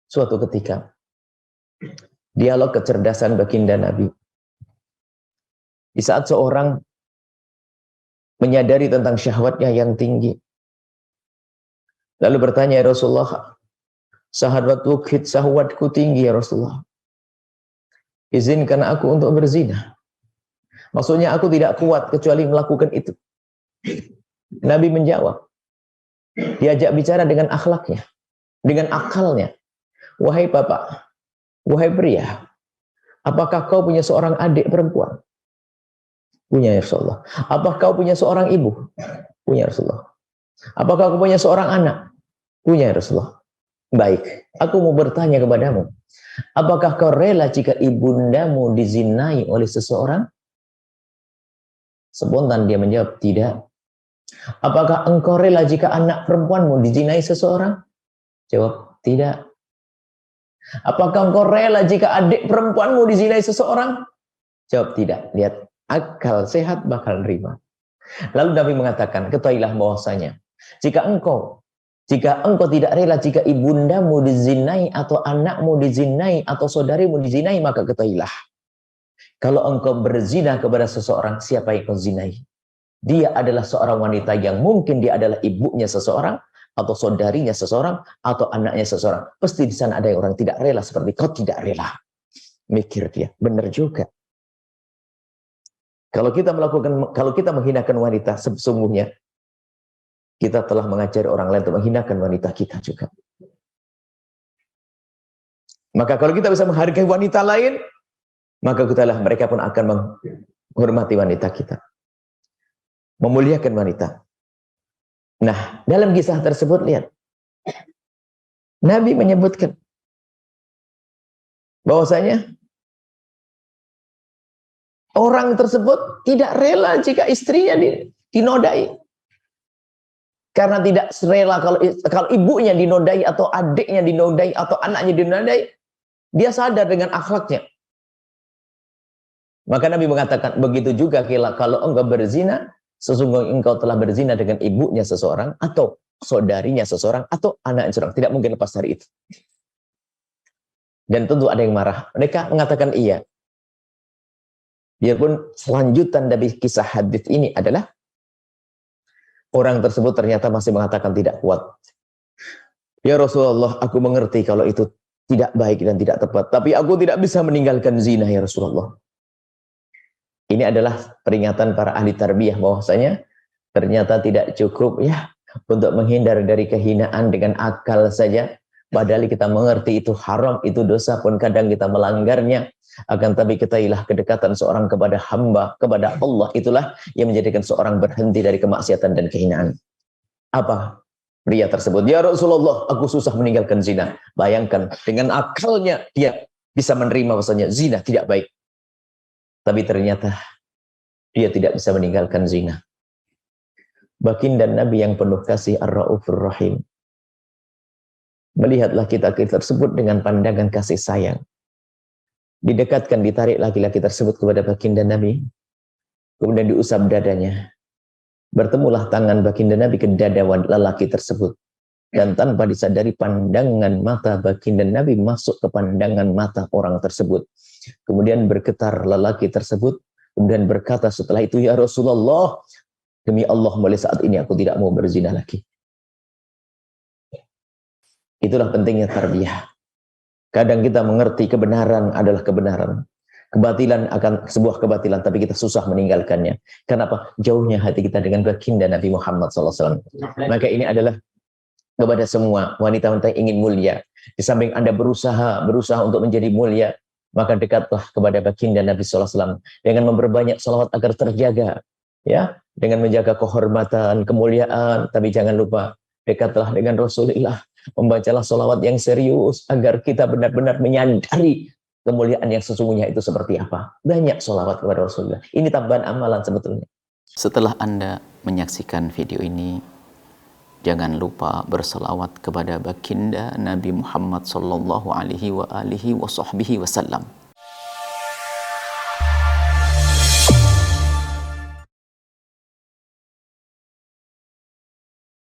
Suatu ketika, dialog kecerdasan baginda Nabi. Di saat seorang menyadari tentang syahwatnya yang tinggi, lalu bertanya, ya Rasulullah, syahwatku tinggi ya Rasulullah, izinkan aku untuk berzina. Maksudnya aku tidak kuat kecuali melakukan itu. Nabi menjawab, diajak bicara dengan akhlaknya, dengan akalnya. Wahai bapak, wahai pria, apakah kau punya seorang adik perempuan? Punya ya Rasulullah. Apakah kau punya seorang ibu? Punya ya Rasulullah. Apakah kau punya seorang anak? Punya ya Rasulullah. Baik, aku mau bertanya kepadamu, apakah kau rela jika ibundamu dizinai oleh seseorang? Spontan dia menjawab, tidak. Apakah engkau rela jika anak perempuanmu dizinai seseorang? Jawab, tidak. Apakah engkau rela jika adik perempuanmu dizinai seseorang? Jawab, tidak. Lihat, akal sehat bakal nerima. Lalu Nabi mengatakan, ketahuilah bahwasanya jika engkau tidak rela jika ibundamu dizinai atau anakmu dizinai atau saudarimu dizinai, maka ketahuilah, kalau engkau berzina kepada seseorang, siapa yang kau zinai? Dia adalah seorang wanita yang mungkin dia adalah ibunya seseorang, atau saudarinya seseorang, atau anaknya seseorang. Pasti di sana ada yang orang tidak rela seperti kau tidak rela. Mikir dia, benar juga. Kalau kita menghinakan wanita, sesungguhnya kita telah mengajari orang lain untuk menghinakan wanita kita juga. Maka kalau kita bisa menghargai wanita lain, maka ketahuilah mereka pun akan menghormati wanita kita, memuliakan wanita. Nah, dalam kisah tersebut lihat, Nabi menyebutkan bahwasanya orang tersebut tidak rela jika istrinya dinodai. Karena tidak rela kalau ibunya dinodai, atau adiknya dinodai, atau anaknya dinodai, dia sadar dengan akhlaknya. Maka Nabi mengatakan, begitu juga kalau engkau berzina, sesungguhnya engkau telah berzina dengan ibunya seseorang, atau saudarinya seseorang, atau anaknya seseorang. Tidak mungkin lepas dari itu. Dan tentu ada yang marah. Mereka mengatakan iya. Biarpun selanjutan dari kisah hadis ini adalah, orang tersebut ternyata masih mengatakan tidak kuat. Ya Rasulullah, aku mengerti kalau itu tidak baik dan tidak tepat, tapi aku tidak bisa meninggalkan zina ya Rasulullah. Ini adalah peringatan para ahli tarbiyah bahwasanya ternyata tidak cukup ya untuk menghindar dari kehinaan dengan akal saja. Padahal kita mengerti itu haram, itu dosa, pun kadang kita melanggarnya. Akan tapi ketahuilah kedekatan seorang kepada hamba, kepada Allah, itulah yang menjadikan seorang berhenti dari kemaksiatan dan kehinaan. Apa pria tersebut? Ya Rasulullah, aku susah meninggalkan zina. Bayangkan, dengan akalnya dia bisa menerima bahwasanya zina tidak baik. Tapi ternyata dia tidak bisa meninggalkan zina. Baginda Nabi yang penuh kasih, Ar-Raufur Rahim, melihatlah kita tersebut dengan pandangan kasih sayang. Didekatkan, ditarik laki-laki tersebut kepada baginda Nabi. Kemudian diusap dadanya. Bertemulah tangan baginda Nabi ke dada lelaki tersebut. Dan tanpa disadari pandangan mata baginda Nabi masuk ke pandangan mata orang tersebut. Kemudian bergetar lelaki tersebut. Kemudian berkata setelah itu, ya Rasulullah, demi Allah mulai saat ini aku tidak mau berzina lagi. Itulah pentingnya tarbiyah. Kadang kita mengerti kebenaran adalah kebenaran. Kebatilan akan sebuah kebatilan, tapi kita susah meninggalkannya. Kenapa? Jauhnya hati kita dengan baginda Nabi Muhammad SAW. Maka ini adalah kepada semua wanita-wanita yang ingin mulia. Di samping Anda berusaha untuk menjadi mulia, maka dekatlah kepada baginda Nabi SAW dengan memperbanyak salawat agar terjaga, ya, dengan menjaga kehormatan, kemuliaan. Tapi jangan lupa dekatlah dengan Rasulullah, membacalah salawat yang serius agar kita benar-benar menyadari kemuliaan yang sesungguhnya itu seperti apa. Banyak salawat kepada Rasulullah. Ini tambahan amalan sebetulnya. Setelah Anda menyaksikan video ini, jangan lupa berselawat kepada baginda Nabi Muhammad sallallahu alaihi wa alihi wa sahbihi wasallam.